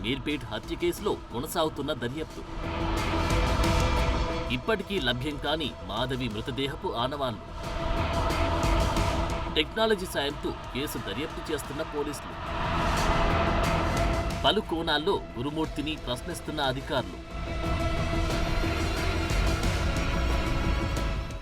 మీర్పేట్ హత్య కేసులో కొనసాగుతున్న దర్యాప్తు. ఇప్పటికీ లభ్యం కాని మాధవి మృతదేహపు ఆనవాళ్లు. టెక్నాలజీ సాయంతో కేసు దర్యాప్తు చేస్తున్న పోలీసులు. పలు కోణాల్లో గురుమూర్తిని ప్రశ్నిస్తున్న అధికారులు.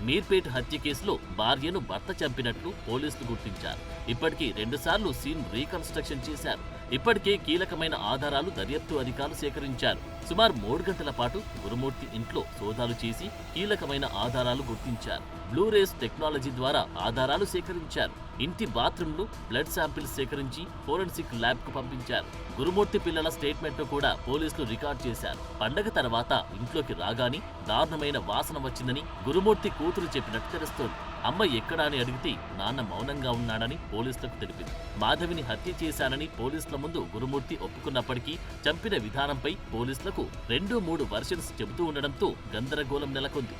మీర్పేట్ హత్య కేసులో భార్యను భర్త చంపినట్లు పోలీసులు గుర్తించారు. ఇప్పటికీ 2 సార్లు సీన్ రీకన్స్ట్రక్షన్ చేశారు. ఇప్పటికే కీలకమైన ఆధారాలు దర్యాప్తు అధికారులు సేకరించారు. సుమారు 3 గంటల పాటు గురుమూర్తి ఇంట్లో సోదాలు చేసి కీలకమైన ఆధారాలు గుర్తించారు. బ్లూరేస్ టెక్నాలజీ ద్వారా ఆధారాలు సేకరించారు. ఇంటి బాత్రూంలు బ్లడ్ శాంపిల్స్ సేకరించి ఫోరెన్సిక్ ల్యాబ్ కు పంపించారు. గురుమూర్తి పిల్లల స్టేట్మెంట్ ను కూడా పోలీసులు రికార్డ్ చేశారు. పండగ తర్వాత ఇంట్లోకి రాగానే దారుణమైన వాసన వచ్చిందని గురుమూర్తి కూతురు చెప్పినట్టు తెలుస్తోంది. అమ్మ ఎక్కడా అని అడిగితే నాన్న మౌనంగా ఉన్నాడని పోలీసులకు తెలిపింది. మాధవిని హత్య చేశానని పోలీసుల ముందు గురుమూర్తి ఒప్పుకున్నప్పటికీ చంపిన విధానంపై పోలీసులకు 2-3 వర్షన్స్ చెబుతూ ఉండడంతో గందరగోళం నెలకొంది.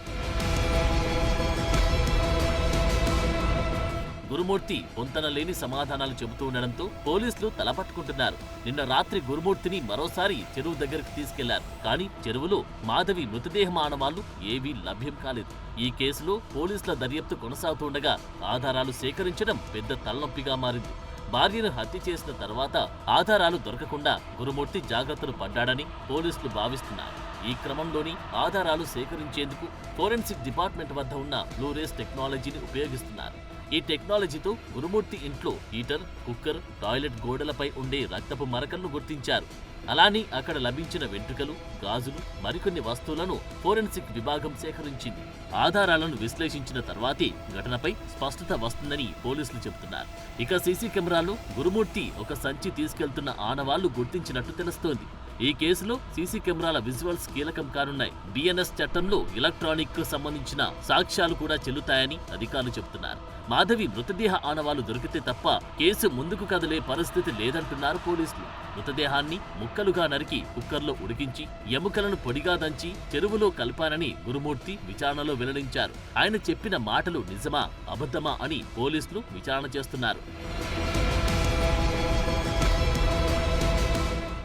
గురుమూర్తి పొంతనలేని సమాధానాలు చెబుతూ ఉండడంతో పోలీసులు తలపట్టుకుంటున్నారు. నిన్న రాత్రి గురుమూర్తిని మరోసారి చెరువు దగ్గరికి తీసుకెళ్లారు. కానీ చెరువులో మాధవి మృతదేహ ఆనవాళ్లు ఏవీ లభ్యం కాలేదు. ఈ కేసులో పోలీసుల దర్యాప్తు కొనసాగుతుండగా ఆధారాలు సేకరించడం పెద్ద తలనొప్పిగా మారింది. భార్యను హత్య చేసిన తర్వాత ఆధారాలు దొరకకుండా గురుమూర్తి జాగ్రత్తలు పడ్డాడని పోలీసులు భావిస్తున్నారు. ఈ క్రమంలోని ఆధారాలు సేకరించేందుకు ఫోరెన్సిక్ డిపార్ట్మెంట్ వద్ద ఉన్న బ్లూరేస్ టెక్నాలజీని ఉపయోగిస్తున్నారు. ఈ టెక్నాలజీతో గురుమూర్తి ఇంట్లో హీటర్, కుక్కర్, టాయిలెట్ గోడలపై ఉండే రక్తపు మరకలను గుర్తించారు. అలానే అక్కడ లభించిన వెంట్రుకలు, గాజులు, మరికొన్ని వస్తువులను ఫోరెన్సిక్ విభాగం సేకరించింది. ఆధారాలను విశ్లేషించిన తర్వాతే ఘటనపై స్పష్టత వస్తుందని పోలీసులు చెబుతున్నారు. ఇక సీసీ కెమెరాల్లో గురుమూర్తి ఒక సంచి తీసుకెళ్తున్న ఆనవాళ్లు గుర్తించినట్టు తెలుస్తోంది. ఈ కేసులో సీసీ కెమెరాల విజువల్స్ కీలకం కానున్నాయి. బిఎన్ఎస్ చట్టంలో ఎలక్ట్రానిక్ కు సంబంధించిన సాక్ష్యాలు కూడా చెల్లుతాయని అధికారులు చెబుతున్నారు. మాధవి మృతదేహ ఆనవాళ్లు దొరికితే తప్ప కేసు ముందుకు కదిలే పరిస్థితి లేదంటున్నారు పోలీసులు. మృతదేహాన్ని ముక్కలుగా నరికి కుక్కర్లో ఉడికించి ఎముకలను పొడిగా దంచి చెరువులో కలిపానని గురుమూర్తి విచారణలో వెల్లడించారు. ఆయన చెప్పిన మాటలు నిజమా అబద్ధమా అని పోలీసులు విచారణ చేస్తున్నారు.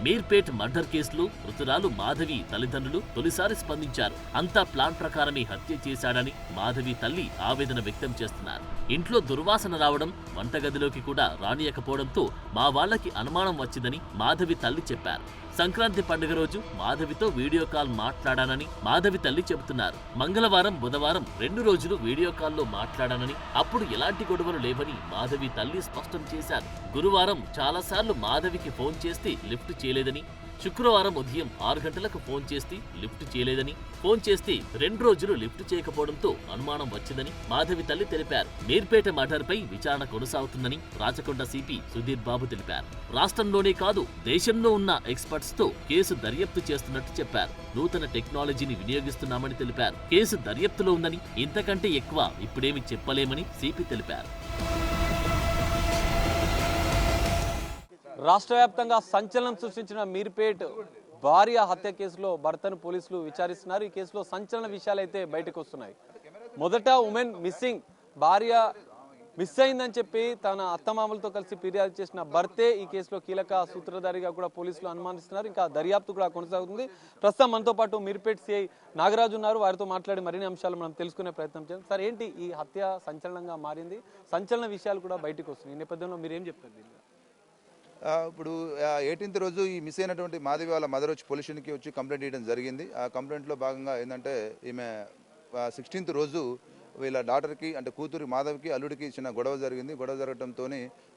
మీర్పేట్ మర్డర్ కేసులో మృతురాలు మాధవి తల్లిదండ్రులు తొలిసారి స్పందించారు. అంతా ప్లాన్ ప్రకారమే హత్య చేశాడని మాధవి తల్లి ఆవేదన వ్యక్తం చేస్తున్నారు. ఇంట్లో దుర్వాసన రావడం, వంటగదిలోకి కూడా రానియకపోవడంతో మా వాళ్లకి అనుమానం వచ్చిందని మాధవి తల్లి చెప్పారు. సంక్రాంతి పండుగ రోజు మాధవితో వీడియో కాల్ మాట్లాడానని మాధవి తల్లి చెబుతున్నారు. మంగళవారం, బుధవారం 2 రోజులు వీడియో కాల్లో మాట్లాడానని, అప్పుడు ఎలాంటి గొడవలు లేవని మాధవి తల్లి స్పష్టం చేశారు. గురువారం చాలాసార్లు మాధవికి ఫోన్ చేస్తే లిఫ్ట్ చేయలేదని, శుక్రవారం ఉదయం 6 గంటలకు ఫోన్ చేస్తే లిఫ్ట్ చేయలేదని, ఫోన్ చేస్తే 2 రోజులు లిఫ్ట్ చేయకపోవడంతో అనుమానం వచ్చిందని మాధవి తల్లి తెలిపారు. మీర్పేట మర్డర్ పై విచారణ కొనసాగుతుందని రాచకొండ సిపి సుధీర్ బాబు తెలిపారు. రాష్ట్రంలోనే కాదు దేశంలో ఉన్న ఎక్స్పర్ట్స్ తో కేసు దర్యాప్తు చేస్తున్నట్టు చెప్పారు. నూతన టెక్నాలజీని వినియోగిస్తున్నామని తెలిపారు. కేసు దర్యాప్తులో ఉందని, ఇంతకంటే ఎక్కువ ఇప్పుడేమి చెప్పలేమని సిపి తెలిపారు. రాష్ట్ర వ్యాప్తంగా సంచలనం సృష్టించిన మీర్పేట్ భార్య హత్య కేసులో భర్తను పోలీసులు విచారిస్తున్నారు. ఈ కేసులో సంచలన విషయాలు అయితే బయటకు వస్తున్నాయి. మొదట ఉమెన్ మిస్సింగ్, భార్య మిస్ అయిందని చెప్పి తన అత్తమామలతో కలిసి ఫిర్యాదు చేసిన భర్తే ఈ కేసులో కీలక సూత్రధారిగా కూడా పోలీసులు అనుమానిస్తున్నారు. ఇంకా దర్యాప్తు కూడా కొనసాగుతుంది. ప్రస్తుతం మనతో పాటు మీర్పేట్ సిఐ నాగరాజు ఉన్నారు. వారితో మాట్లాడి మరిన్ని అంశాలు మనం తెలుసుకునే ప్రయత్నం చేద్దాం. సార్, ఏంటి ఈ హత్య సంచలనంగా మారింది? సంచలన విషయాలు కూడా బయటకు వస్తున్నాయి. ఈ నేపథ్యంలో మీరేం చెప్తారు దీన్ని? ఇప్పుడు 18th రోజు ఈ మిస్ అయినటువంటి మాధవి వాళ్ళ మదర్ వచ్చి పోలీస్ స్టేషన్కి వచ్చి కంప్లైంట్ చేయడం జరిగింది. ఆ కంప్లైంట్లో భాగంగా ఏంటంటే ఈమె 16th రోజు వీళ్ళ డాటర్కి అంటే కూతురు మాధవికి అల్లుడికి చిన్న గొడవ జరిగింది. గొడవ జరగడంతో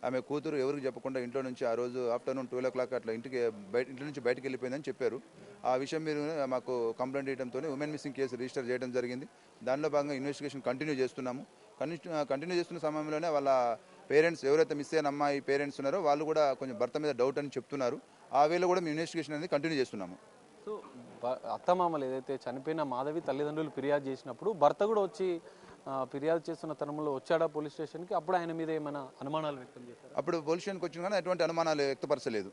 ఆమె కూతురు ఎవరికి చెప్పకుండా ఇంట్లో నుంచి ఆ రోజు ఆఫ్టర్నూన్ 12 o'clock అట్లా ఇంటి నుంచి బయటకు వెళ్ళిపోయిందని చెప్పారు. ఆ విషయం మీద మాకు కంప్లైంట్ చేయడంతో ఉమెన్ మిస్సింగ్ కేసు రిజిస్టర్ చేయడం జరిగింది. దానిలో భాగంగా ఇన్వెస్టిగేషన్ కంటిన్యూ చేస్తున్నాము. కంటిన్యూ చేస్తున్న సమయంలోనే వాళ్ళ పేరెంట్స్ ఎవరైతే మిస్ అయిన అమ్మాయి పేరెంట్స్ ఉన్నారో వాళ్ళు కూడా కొంచెం భర్త మీద డౌట్ అని చెప్తున్నారు. ఆ వేళ కూడా మేము ఇన్వెస్టిగేషన్ అనేది కంటిన్యూ చేస్తున్నాము. సో అత్తమామలు ఏదైతే చనిపోయిన మాధవి తల్లిదండ్రులు ఫిర్యాదు చేసినప్పుడు భర్త కూడా వచ్చి ఫిర్యాదు చేస్తున్న తరుణంలో వచ్చాడా పోలీస్ స్టేషన్కి? అప్పుడు ఆయన మీద ఏమైనా అనుమానాలు వ్యక్తం చేశారు? అప్పుడు పోలీస్ స్టేషన్కి వచ్చిన కానీ ఎటువంటి అనుమానాలు వ్యక్తపరచలేదు.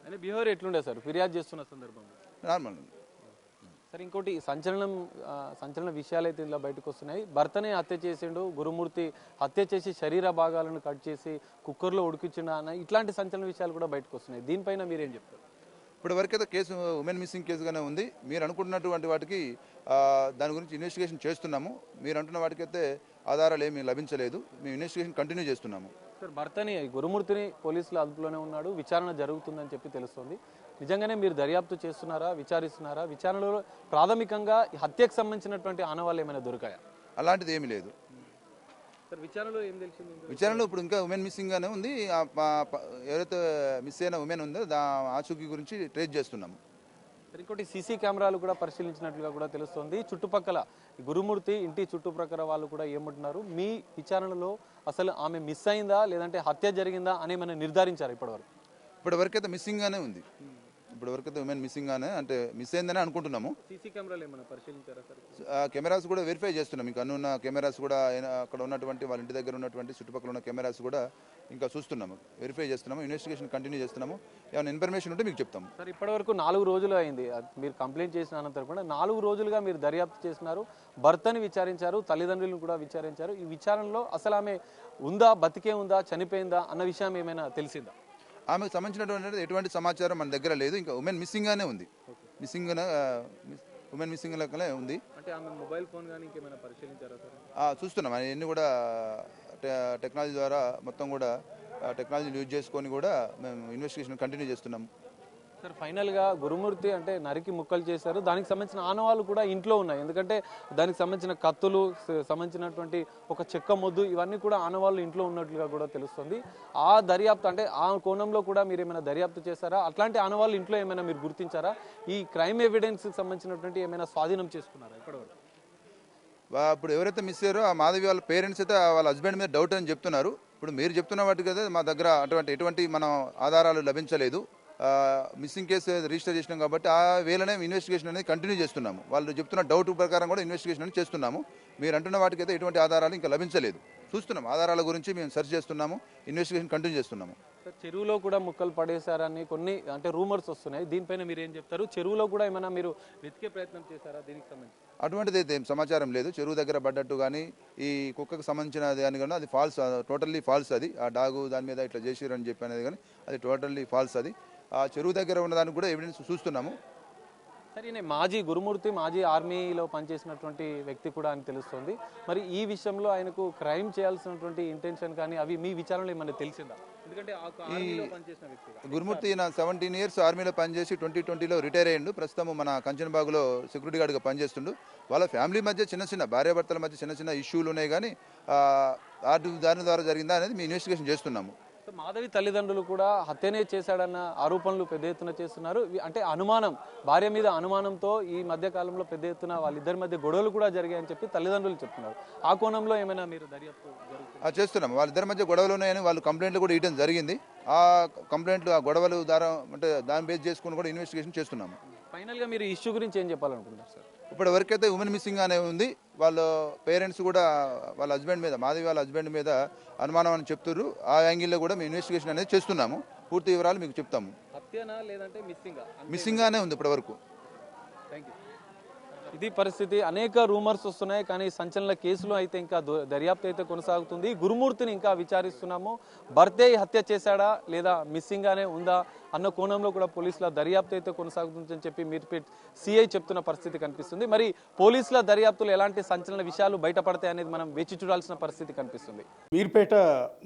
ఆయన బిహేవియర్ ఎట్లుండే సార్ ఫిర్యాదు చేస్తున్న సందర్భంలో? నార్మల్. సరే, ఇంకోటి సంచలన విషయాలు అయితే ఇలా బయటకు వస్తున్నాయి. భర్తనే హత్య చేసిండు, గురుమూర్తి హత్య చేసి శరీర భాగాలను కట్ చేసి కుక్కర్లో ఉడికించిండు అన్న ఇట్లాంటి సంచలన విషయాలు కూడా బయటకు వస్తున్నాయి. దీనిపైన మీరేం చెప్తారు? ఇప్పటి వరకైతే కేసు ఉమెన్ మిస్సింగ్ కేసుగానే ఉంది. మీరు అనుకుంటున్నటువంటి వాటికి దాని గురించి ఇన్వెస్టిగేషన్ చేస్తున్నాము. మీరు అంటున్న వాటికైతే ఆధారాలు ఏమీ లభించలేదు. మేము ఇన్వెస్టిగేషన్ కంటిన్యూ చేస్తున్నాము. సార్ భర్తని గురుమూర్తిని పోలీసులు అదుపులోనే ఉన్నాడు, విచారణ జరుగుతుందని చెప్పి తెలుస్తుంది. నిజంగానే మీరు దర్యాప్తు చేస్తున్నారా, విచారిస్తున్నారా? విచారణలో ప్రాథమికంగా ఈ హత్యకు సంబంధించినటువంటి ఆనవాళ్ళు ఏమైనా దొరికాయా? అలాంటిది ఏమీ లేదు. సార్ విచారణలో ఏం తెలిసింది? విచారణలో ఇప్పుడు ఇంకా ఉమెన్ మిస్సింగ్ గానే ఉంది. ఎవరైతే మిస్ అయిన ఉమెన్ ఉందో ఆచూకీ గురించి ట్రేస్ చేస్తున్నాము. ఇంకోటి సీసీ కెమెరాలు కూడా పరిశీలించినట్లుగా కూడా తెలుస్తోంది. చుట్టుపక్కల గురుమూర్తి ఇంటి చుట్టుప్రక్కల వాళ్ళు కూడా ఏమంటున్నారు? మీ విచారణలో అసలు ఆమె మిస్ అయిందా లేదంటే హత్య జరిగిందా అని ఏమైనా నిర్ధారించారు ఇప్పటివరకు? ఇప్పటివరకు అయితే మిస్సింగ్ గానే ఉంది. ఇప్పటివరకు అయితే ఉమెన్ మిస్సింగ్ గానే, అంటే మిస్ అయిందని అనుకుంటున్నాము. సీసీ కెమెరాలు ఏమైనా పరిశీలించారా సార్? కెమెరాస్ కూడా వెరిఫై చేస్తున్నాం. ఇంకా అన్ని ఉన్న కెమెరాస్ కూడా అక్కడ ఉన్నటువంటి వాళ్ళ ఇంటి దగ్గర ఉన్నటువంటి చుట్టుపక్కల ఉన్న కెమెరాస్ కూడా ఇంకా చూస్తున్నాము, వెరిఫై చేస్తున్నాము, ఇన్వెస్టిగేషన్ కంటిన్యూ చేస్తున్నాము. ఏమైనా ఇన్ఫర్మేషన్ ఉంటే మీకు చెప్తాము. సార్ ఇప్పటివరకు 4 రోజులు అయింది మీరు కంప్లైంట్ చేసిన అనంతరం కూడా 4 రోజులుగా మీరు దర్యాప్తు చేస్తున్నారు, భర్తని విచారించారు, తల్లిదండ్రులను కూడా విచారించారు. ఈ విచారణలో అసలు ఆమె ఉందా, బతికే ఉందా, చనిపోయిందా అన్న విషయం ఏమైనా తెలిసిందా? ఆమెకు సంబంధించినటువంటి ఎటువంటి సమాచారం మన దగ్గర లేదు. ఇంకా ఉమెన్ మిస్సింగ్ గానే ఉంది. ఉమెన్ మిస్సింగ్ లెక్కనే ఉంది. అంటే ఆమె మొబైల్ ఫోన్ కానీ ఇంకేమైనా పరిశీలించారా సార్? చూస్తున్నాం. అవన్నీ కూడా టెక్నాలజీ ద్వారా మొత్తం కూడా టెక్నాలజీని యూజ్ చేసుకొని కూడా మేము ఇన్వెస్టిగేషన్ కంటిన్యూ చేస్తున్నాము. సార్ ఫైనల్గా గురుమూర్తి అంటే నరికి ముక్కలు చేశారు, దానికి సంబంధించిన ఆనవాళ్ళు కూడా ఇంట్లో ఉన్నాయి. ఎందుకంటే దానికి సంబంధించిన కత్తులు, సంబంధించినటువంటి ఒక చెక్క మొద్దు, ఇవన్నీ కూడా ఆనవాళ్ళు ఇంట్లో ఉన్నట్లుగా కూడా తెలుస్తుంది. ఆ దర్యాప్తు అంటే ఆ కోణంలో కూడా మీరు ఏమైనా దర్యాప్తు చేశారా? అట్లాంటి ఆనవాళ్ళు ఇంట్లో ఏమైనా మీరు గుర్తించారా? ఈ క్రైమ్ ఎవిడెన్స్ సంబంధించినటువంటి ఏమైనా స్వాధీనం చేసుకున్నారా ఇప్పటివరకు? ఇప్పుడు ఎవరైతే మిస్ అయ్యారో ఆ మాధవి వాళ్ళ పేరెంట్స్ అయితే వాళ్ళ హస్బెండ్ మీద డౌట్ అని చెప్తున్నారు. ఇప్పుడు మీరు చెప్తున్న వాటికి అయితే మా దగ్గర ఎటువంటి మనం ఆధారాలు లభించలేదు. మిస్సింగ్ కేసు రిజిస్టర్ చేసినాం కాబట్టి ఆ వేళనే ఇన్వెస్టిగేషన్ అనేది కంటిన్యూ చేస్తున్నాము. వాళ్ళు చెప్తున్న డౌట్ ప్రకారం కూడా ఇన్వెస్టిగేషన్ అనేది చేస్తున్నాము. మీరు అంటున్న వాటికైతే ఎటువంటి ఆధారాలు ఇంకా లభించలేదు. చూస్తున్నాం, ఆధారాల గురించి మేము సెర్చ్ చేస్తున్నాము, ఇన్వెస్టిగేషన్ కంటిన్యూ చేస్తున్నాము. చెరువులో కూడా ముక్కలు పడేశారని కొన్ని అంటే రూమర్స్ వస్తున్నాయి, దీనిపైన మీరు ఏం చెప్తారు? చెరువులో కూడా ఏమైనా మీరు వెతికే ప్రయత్నం చేశారా దీనికి సంబంధించి? అటువంటిది అయితే ఏం సమాచారం లేదు. చెరువు దగ్గర పడ్డట్టు కానీ ఈ కుక్కకు సంబంధించిన దాని కానీ అది ఫాల్స్, టోటల్లీ ఫాల్స్. అది ఆ డాగు దాని మీద ఇట్లా చేసిరని చెప్పి అనేది కానీ అది టోటల్లీ ఫాల్స్. అది ఆ చెరువు దగ్గర ఉన్నదానికి కూడా ఎవిడెన్స్ చూస్తున్నాము. సరే, గురుమూర్తి మాజీ ఆర్మీలో పనిచేసినటువంటి వ్యక్తి కూడా అని తెలుస్తుంది. మరి ఈ విషయంలో ఆయనకు క్రైమ్ చేయాల్సినటువంటి ఇంటెన్షన్ కానీ అవి మీ విచారణలో ఏమన్నా తెలిసిందా? ఎందుకంటే పనిచేసిన వ్యక్తి గురుమూర్తి 17 years ఆర్మీలో పనిచేసి 2020లో రిటైర్ అయ్యిండు. ప్రస్తుతం మన కంచన్బాగ్లో సెక్యూరిటీ గార్డ్గా పనిచేస్తుండు. వాళ్ళ ఫ్యామిలీ మధ్య చిన్న భార్యాభర్తల మధ్య చిన్న ఇష్యూలు ఉన్నాయి, కానీ దాని ద్వారా జరిగిందా అనేది మేము ఇన్వెస్టిగేషన్ చేస్తున్నాము. మాధవి తల్లిదండ్రులు కూడా హత్యనే చేశాడన్న ఆరోపణలు పెద్ద ఎత్తున చేస్తున్నారు. అంటే అనుమానం, భార్య మీద అనుమానంతో ఈ మధ్య కాలంలో పెద్ద ఎత్తున వాళ్ళిద్దరి మధ్య గొడవలు కూడా జరిగాయని చెప్పి తల్లిదండ్రులు చెప్తున్నారు. ఆ కోణంలో ఏమైనా మీరు దర్యాప్తు చేస్తున్నాం. వాళ్ళిద్దరి మధ్య గొడవలు ఉన్నాయని వాళ్ళు కంప్లైంట్లు కూడా ఇవ్వడం జరిగింది. ఆ కంప్లైంట్లు, ఆ గొడవలు అంటే దాన్ని బేస్ చేసుకుని కూడా ఇన్వెస్టిగేషన్ చేస్తున్నాము. ఫైనల్గా మీరు ఇష్యూ గురించి ఏం చెప్పాలనుకుంటున్నారు సార్? ఇప్పటి వరకైతే ఉమెన్ మిస్సింగ్ అనే ఉంది. వాళ్ళ పేరెంట్స్ కూడా వాళ్ళ హస్బెండ్ మీద, మాధవి వాళ్ళ హస్బెండ్ మీద అనుమానం అని చెప్తున్నారు. ఆ యాంగిల్లో కూడా మేము ఇన్వెస్టిగేషన్ అనేది చేస్తున్నాము. పూర్తి వివరాలు మీకు చెప్తాము. హత్యనా లేదంటే మిస్సింగ్ గానే ఉంది ఇప్పటి వరకు. ఇది పరిస్థితి. అనేక రూమర్స్ వస్తున్నాయి, కానీ సంచలన కేసులో అయితే ఇంకా దర్యాప్తు అయితే కొనసాగుతుంది. గురుమూర్తిని ఇంకా విచారిస్తున్నాము. భర్తే హత్య చేశాడా లేదా మిస్సింగ్ గానే ఉందా అన్న కోణంలో కూడా పోలీసుల దర్యాప్తు అయితే కొనసాగుతుందని చెప్పి మీర్పేట్ సిఐ చెప్తున్న పరిస్థితి కనిపిస్తుంది. మరి పోలీసుల దర్యాప్తులు ఎలాంటి సంచలన విషయాలు బయటపడతాయి అనేది మనం వేచి చూడాల్సిన పరిస్థితి కనిపిస్తుంది. మీర్పేట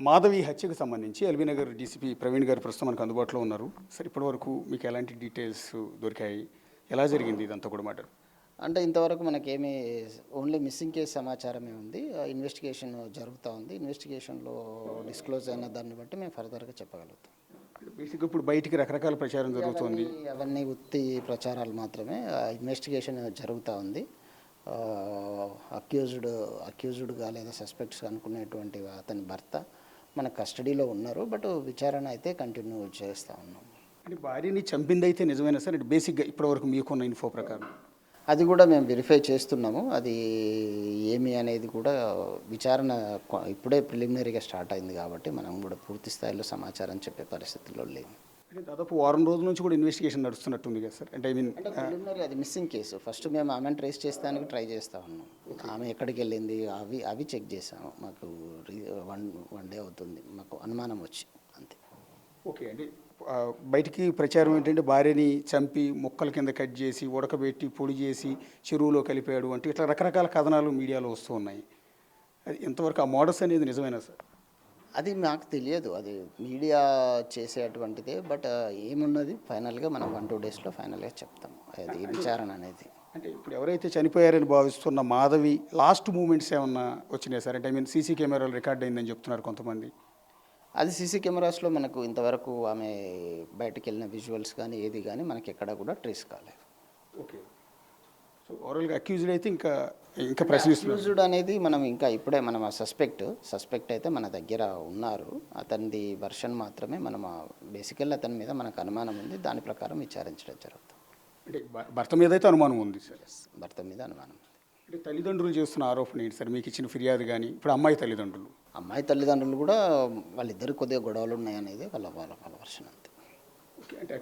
మాధవి హత్యకు సంబంధించి ఎల్బీనగర్ డీసీపీ ప్రవీణ్ గారు ప్రస్తుతం మనకు అందుబాటులో ఉన్నారు. సార్ ఇప్పటి వరకు మీకు ఎలాంటి డీటెయిల్స్ దొరికాయి, ఎలా జరిగింది ఇదంతా కూడా మ్యాటర్? అంటే ఇంతవరకు మనకేమీ ఓన్లీ మిస్సింగ్ కేసు సమాచారమే ఉంది. ఇన్వెస్టిగేషన్ జరుగుతూ ఉంది. ఇన్వెస్టిగేషన్లో డిస్క్లోజ్ అయిన దాన్ని బట్టి మేము ఫర్దర్గా చెప్పగలుగుతాం. బేసిక్గా ఇప్పుడు బయటికి రకరకాల ప్రచారం జరుగుతుంది. అవన్నీ ఉత్తి ప్రచారాలు మాత్రమే. ఇన్వెస్టిగేషన్ జరుగుతూ ఉంది. అక్యూజ్డ్గా లేదా సస్పెక్ట్స్ అనుకునేటువంటి అతని భర్త మన కస్టడీలో ఉన్నారు. బట్ విచారణ అయితే కంటిన్యూ చేస్తూ ఉన్నాం. అంటే భార్యని చంపింది అయితే నిజమైనా సార్? అంటే బేసిక్గా ఇప్పటివరకు మీకున్న ఇన్ఫో ప్రకారం అది కూడా మేము వెరిఫై చేస్తున్నాము. అది ఏమి అనేది కూడా విచారణ ఇప్పుడే ప్రిలిమినరీగా స్టార్ట్ అయింది కాబట్టి మనం కూడా పూర్తి స్థాయిలో సమాచారం చెప్పే పరిస్థితుల్లో లేము. దాదాపు వారం రోజుల నుంచి కూడా ఇన్వెస్టిగేషన్ నడుస్తున్నట్టుంది కదా సార్? అంటే ప్రిలిమినరీ అది మిస్సింగ్ కేసు. ఫస్ట్ మేము ఆమెను ట్రేస్ చేస్తానికి ట్రై చేస్తూ ఉన్నాం. ఆమె ఎక్కడికి వెళ్ళింది అవి చెక్ చేసాము. మాకు 1 day అవుతుంది మాకు అనుమానం వచ్చి, అంతే. ఓకే అండి. బయటికి ప్రచారం ఏంటంటే భార్యని చంపి ముక్కల కింద కట్ చేసి ఉడకబెట్టి పొడి చేసి చెరువులో కలిపాడు అంటే ఇట్లా రకరకాల కథనాలు మీడియాలో వస్తూ ఉన్నాయి. అది ఎంతవరకు ఆ మోడల్స్ అనేది నిజమేనా సార్? అది నాకు తెలియదు, అది మీడియా చేసేటువంటిదే. బట్ ఏమున్నది ఫైనల్గా మనం 1-2 డేస్లో ఫైనల్గా చెప్తాము అది విచారణ అనేది. అంటే ఇప్పుడు ఎవరైతే చనిపోయారని భావిస్తున్న మాధవి లాస్ట్ మూమెంట్స్ ఏమన్నా వచ్చినాయి సార్? అంటే ఐ మీన్ సీసీ కెమెరాలు రికార్డ్ అయిందని చెప్తున్నారు కొంతమంది. అది సీసీ కెమెరాస్లో మనకు ఇంతవరకు ఆమె బయటకు వెళ్ళిన విజువల్స్ కానీ ఏది కానీ మనకి ఎక్కడ కూడా ట్రేస్ కాలేదు. ఓకే. సో ఓవరాల్గా అక్యూజ్డ్ అయితే ఇంకా ప్రశ్నిస్తున్నారు. అక్యూజ్డ్ అనేది మనం ఇంకా ఇప్పుడే మనం సస్పెక్ట్ అయితే మన దగ్గర ఉన్నారు. అతనిది వర్షన్ మాత్రమే మనం బేసికల్లీ అతని మీద మనకు అనుమానం ఉంది, దాని ప్రకారం విచారించడం జరుగుతుంది. అంటే భర్త మీద అయితే అనుమానం ఉంది సార్. భర్త మీద అనుమానం ఉంది. అంటే తల్లిదండ్రులు చేస్తున్న ఆరోపణ ఏంటి సార్? మీకు ఇచ్చిన ఫిర్యాదు కానీ ఇప్పుడు అమ్మాయి తల్లిదండ్రులు కూడా వాళ్ళిద్దరు కొద్దిగా గొడవలు ఉన్నాయనేది వాళ్ళ వర్షన్ అంతే. ఓకే. అంటే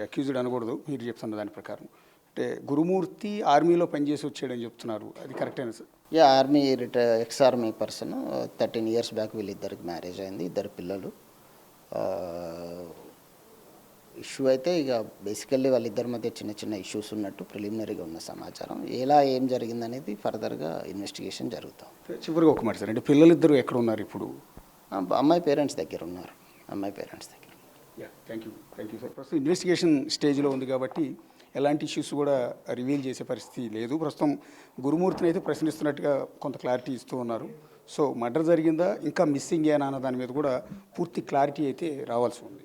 అక్యూజ్డ్ అనకూడదు, మీరు చెప్తున్న దాని ప్రకారం. అంటే గురుమూర్తి ఆర్మీలో పనిచేసి వచ్చాడని చెప్తున్నారు, అది కరెక్టేనా sir? Army ex army person. 13 years back వీళ్ళిద్దరికి మ్యారేజ్ అయింది, 2 పిల్లలు. ఇష్యూ అయితే ఇక బేసికల్లీ వాళ్ళిద్దరి మధ్య చిన్న చిన్న ఇష్యూస్ ఉన్నట్టు ప్రిలిమినరీగా ఉన్న సమాచారం. ఏం జరిగిందనేది ఫర్దర్గా ఇన్వెస్టిగేషన్ జరుగుతాం. చివరిగా ఒక మాట సార్, అంటే పిల్లలిద్దరూ ఎక్కడ ఉన్నారు ఇప్పుడు? అమ్మాయి పేరెంట్స్ దగ్గర ఉన్నారు. Thank you sir. ప్రస్తుతం ఇన్వెస్టిగేషన్ స్టేజ్లో ఉంది కాబట్టి ఎలాంటి ఇష్యూస్ కూడా రివీల్ చేసే పరిస్థితి లేదు. ప్రస్తుతం గురుమూర్తిని అయితే ప్రశ్నిస్తున్నట్టుగా కొంత క్లారిటీ ఇస్తూ ఉన్నారు. సో మర్డర్ జరిగిందా ఇంకా మిస్సింగ్ ఏనా అన్న దాని మీద కూడా పూర్తి క్లారిటీ అయితే రావాల్సి ఉంది.